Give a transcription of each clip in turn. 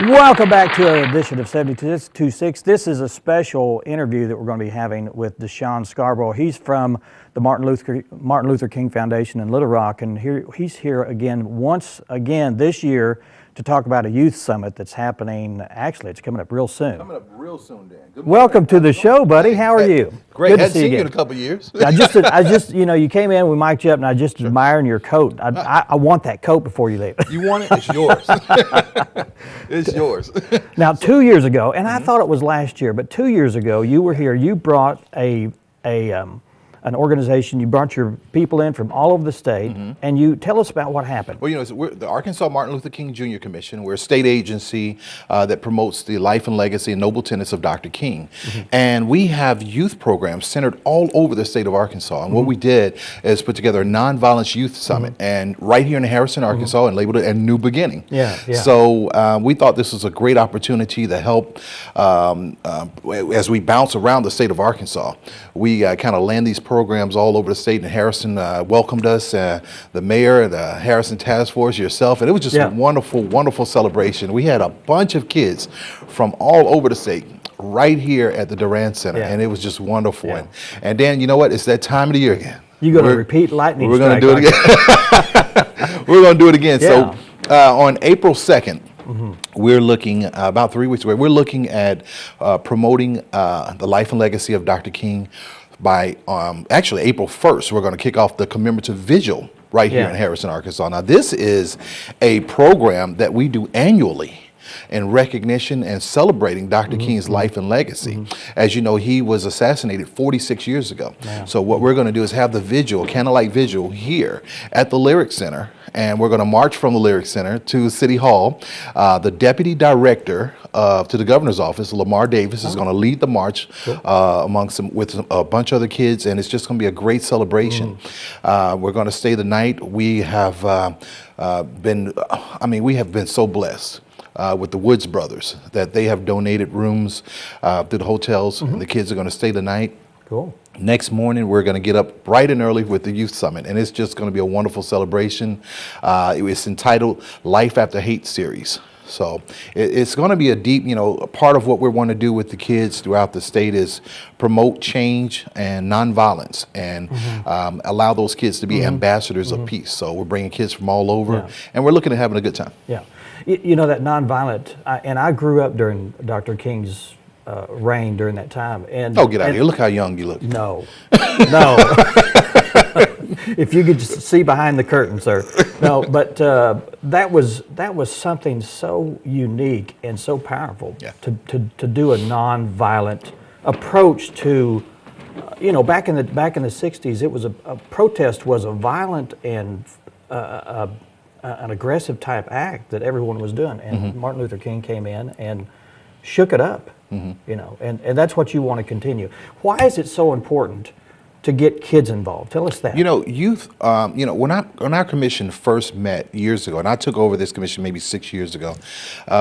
Welcome back to an edition of 72.6. This is a special interview that we're going to be having with Dushun Scarborough. He's from the Martin Luther King Foundation in Little Rock, and he's here once again this year to talk about a youth summit that's happening. Actually, it's coming up real soon. Coming up real soon, Dan. Good morning. Welcome to the show, buddy. How are you? Great. Good to Hadn't see seen you again. in a couple of years. I just, you came in, we mic'd you up, and I just admiring your coat. I want that coat before you leave. You want it? It's yours. It's yours. Now, 2 years ago, and I thought it was last year, but 2 years ago, you were here. You brought an organization. You brought your people in from all over the state, and you tell us about what happened. Well, you know, we're the Arkansas Martin Luther King Jr. Commission. We're a state agency that promotes the life and legacy and noble tenets of Dr. King. And we have youth programs centered all over the state of Arkansas. And what we did is put together a NonViolence Youth Summit, and right here in Harrison, Arkansas, and labeled it a new beginning. Yeah. So we thought this was a great opportunity to help as we bounce around the state of Arkansas. We kind of land these programs all over the state, and Harrison welcomed us, the mayor, the Harrison Task Force, yourself, and it was just a wonderful, wonderful celebration. We had a bunch of kids from all over the state right here at the Durant Center, and it was just wonderful. And Dan, you know what? It's that time of the year again. You're going to repeat lightning We're going to do it again. We're going to do it again. So on April 2nd, we're looking, about 3 weeks away, we're looking at promoting the life and legacy of Dr. King. By actually April 1st, we're going to kick off the commemorative vigil right here in Harrison, Arkansas. Now, this is a program that we do annually in recognition and celebrating Dr. King's life and legacy. As you know, he was assassinated 46 years ago. So what we're going to do is have the vigil, candlelight vigil here at the Lyric Center, and we're going to march from the Lyric Center to City Hall. The deputy director to the governor's office, Lamar Davis, is going to lead the march with a bunch of other kids, and it's just going to be a great celebration. We're going to stay the night. We have we have been so blessed with the Woods brothers that they have donated rooms to the hotels, and the kids are going to stay the night. Cool. Next morning, we're going to get up bright and early with the Youth Summit, and it's just going to be a wonderful celebration. It's entitled Life After Hate Series. So it's going to be a deep, a part of what we want to do with the kids throughout the state is promote change and nonviolence, and allow those kids to be ambassadors of peace. So we're bringing kids from all over, and we're looking at having a good time. Yeah. You know, that nonviolent, and I grew up during Dr. King's reign during that time. And oh, get out of here! Look how young you look. No, no. If you could just see behind the curtain, sir. No, but that was something so unique and so powerful to do a nonviolent approach to. Back in the '60s, it was a protest was a violent and an aggressive type act that everyone was doing, and Martin Luther King came in and shook it up. And that's what you want to continue. Why is it so important to get kids involved? Tell us that. Youth, when our commission first met years ago, and I took over this commission maybe 6 years ago,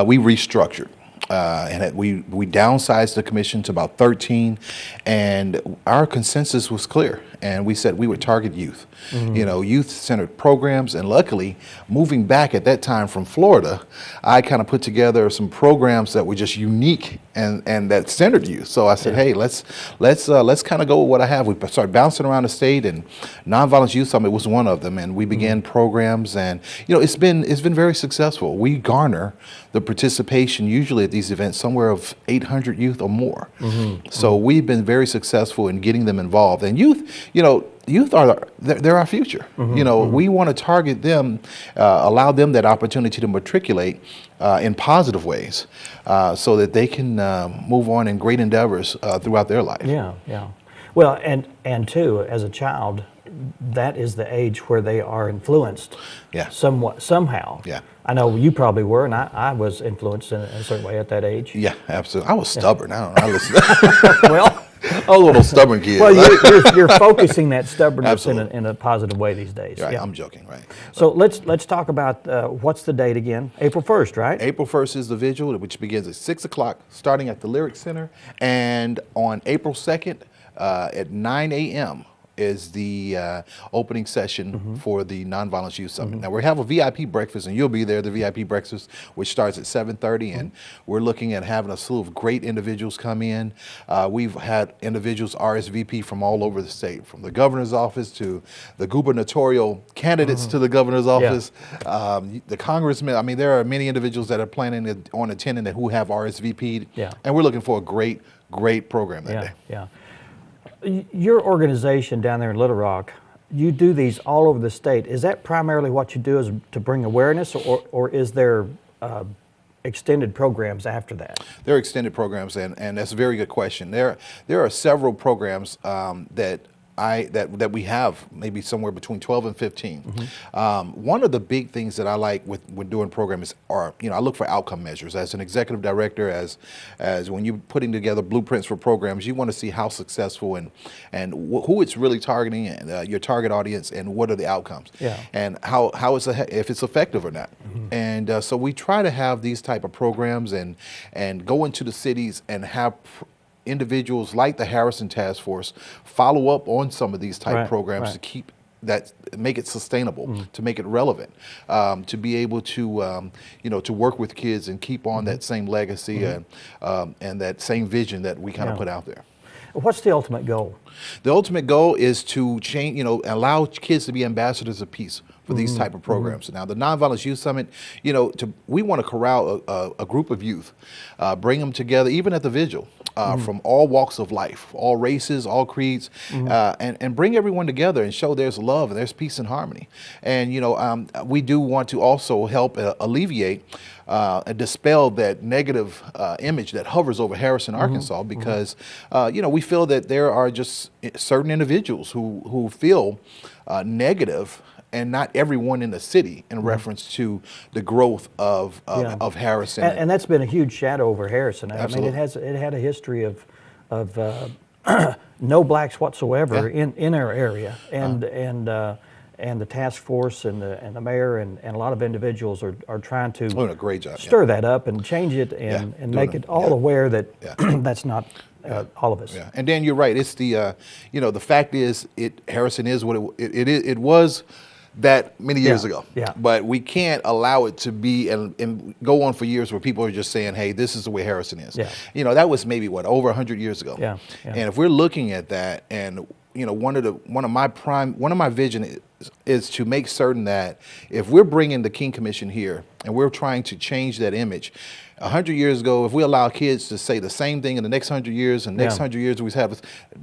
we restructured. And we downsized the commission to about 13, and our consensus was clear. And we said we would target youth, youth-centered programs. And luckily, moving back at that time from Florida, I kind of put together some programs that were just unique and that centered youth. So I said, hey, let's kind of go with what I have. We started bouncing around the state, and Nonviolence Youth Summit was one of them. And we began programs, and it's been very successful. We garner the participation usually at these events somewhere of 800 youth or more. So we've been very successful in getting them involved. And youth, youth they're our future. We want to target them, allow them that opportunity to matriculate in positive ways, so that they can move on in great endeavors throughout their life. Yeah. Well, and too, as a child, that is the age where they are influenced. Somehow. Yeah. I know you probably were, and I was influenced in a certain way at that age. Yeah, absolutely. I was stubborn. I don't know. Well, I was a little stubborn kid. Well, you're focusing that stubbornness in a positive way these days. Right, I'm joking, right. So let's talk about what's the date again? April 1st, right? April 1st is the vigil, which begins at 6 o'clock, starting at the Lyric Center. And on April 2nd at 9 a.m., is the opening session for the NonViolence Youth Summit. Now we have a VIP breakfast, and you'll be there. The VIP breakfast, which starts at 7:30, and we're looking at having a slew of great individuals come in. We've had individuals RSVP from all over the state, from the governor's office to the gubernatorial candidates to the governor's office, the congressmen. I mean, there are many individuals that are planning on attending that who have RSVP'd, and we're looking for a great program that day. Yeah. Your organization down there in Little Rock, you do these all over the state. Is that primarily what you do, is to bring awareness, or is there extended programs after that? There are extended programs, and that's a very good question. There are several programs that we have, maybe somewhere between 12 and 15. One of the big things that I like with doing programs are, I look for outcome measures. As an executive director, as when you're putting together blueprints for programs, you want to see how successful and who it's really targeting, and your target audience, and what are the outcomes, and how it's if it's effective or not. And so we try to have these type of programs and go into the cities and have individuals like the Harrison Task Force follow up on some of these type programs to keep that, make it sustainable, to make it relevant, to be able to to work with kids and keep on that same legacy and that same vision that we kind of put out there. What's the ultimate goal? The ultimate goal is to change, allow kids to be ambassadors of peace for these type of programs. Now, the NonViolence Youth Summit, we want to corral a group of youth, bring them together, even at the vigil, from all walks of life, all races, all creeds, and bring everyone together and show there's love and there's peace and harmony. And, we do want to also help alleviate and dispel that negative image that hovers over Harrison, Arkansas, because we feel that there are just certain individuals who feel negative, and not everyone in the city, in reference to the growth of Harrison. And that's been a huge shadow over Harrison. Absolutely. I mean, it had a history of no blacks whatsoever in our area, and the task force and the mayor and a lot of individuals are trying to doing a great job, stir that up and change it and make it all aware that that's not all of us. Yeah, and Dan, you're right. It's the the fact is, Harrison is what it was that many years ago. Yeah. But we can't allow it to be and go on for years where people are just saying, hey, this is the way Harrison is. Yeah. That was maybe over 100 years ago. Yeah. And if we're looking at that, and one of my vision is to make certain that if we're bringing the King Commission here and we're trying to change that image, 100 years ago, if we allow kids to say the same thing in the next 100 years and next 100 years we have,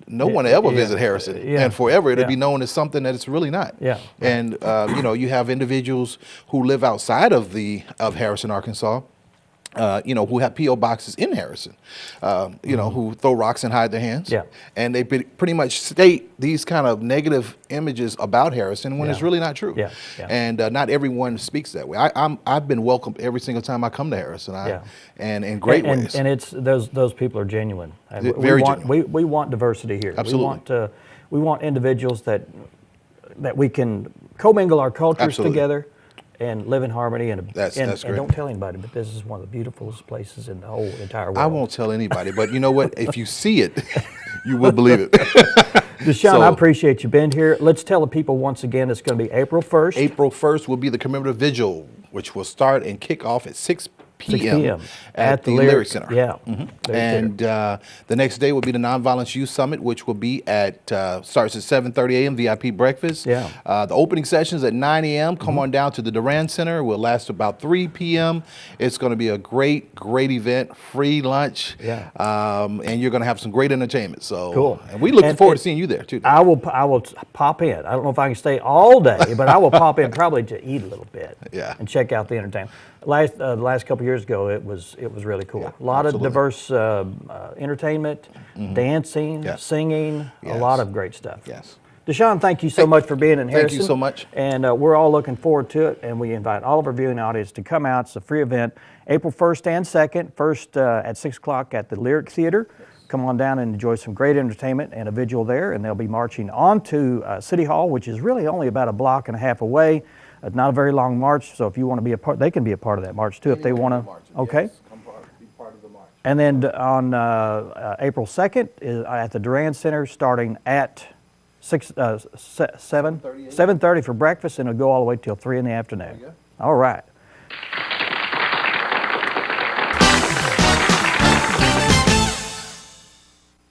no one will ever visit Harrison, and forever it'll be known as something that it's really not. And you have individuals who live outside of Harrison, Arkansas, who have P.O. boxes in Harrison, who throw rocks and hide their hands. And they pretty much state these kind of negative images about Harrison when it's really not true. And not everyone speaks that way. I've been welcomed every single time I come to Harrison, and in great ways. And it's those people are genuine. Very genuine. We want diversity here. Absolutely. We want individuals that we can commingle our cultures together and live in harmony, and that's great. And don't tell anybody, but this is one of the beautifulest places in the whole entire world. I won't tell anybody, but you know what? If you see it, you will believe it. Dushun, I appreciate you being here. Let's tell the people once again, it's going to be April 1st. April 1st will be the commemorative vigil, which will start and kick off at 6 p.m. at the Lyric Center. And the next day will be the NonViolence Youth Summit, which will be starts at 7:30 a.m. VIP breakfast. The opening sessions at 9 a.m. Come on down to the Duran Center. Will last about 3 p.m. It's going to be a great event, free lunch, and you're going to have some great entertainment. So cool. And we look forward to seeing you there too. I will pop in. I don't know if I can stay all day, but I will pop in probably to eat a little bit. And check out the entertainment. The last couple of years ago, it was really cool. A lot of diverse entertainment, dancing, singing, a lot of great stuff. Dushun, thank you so much for being in Harrison. Thank you so much. And we're all looking forward to it, and we invite all of our viewing audience to come out. It's a free event, April 1st and 2nd, first at 6 o'clock at the Lyric Theater. Come on down and enjoy some great entertainment and a vigil there, and they'll be marching on to City Hall, which is really only about a block and a half away. Not a very long march, so if you want to be a part, they can be a part of that march too if they want to. Okay. Yes, be part of the march. And then on April 2nd is at the Duran Center, starting at 7:30 for breakfast, and it'll go all the way till 3 in the afternoon. All right.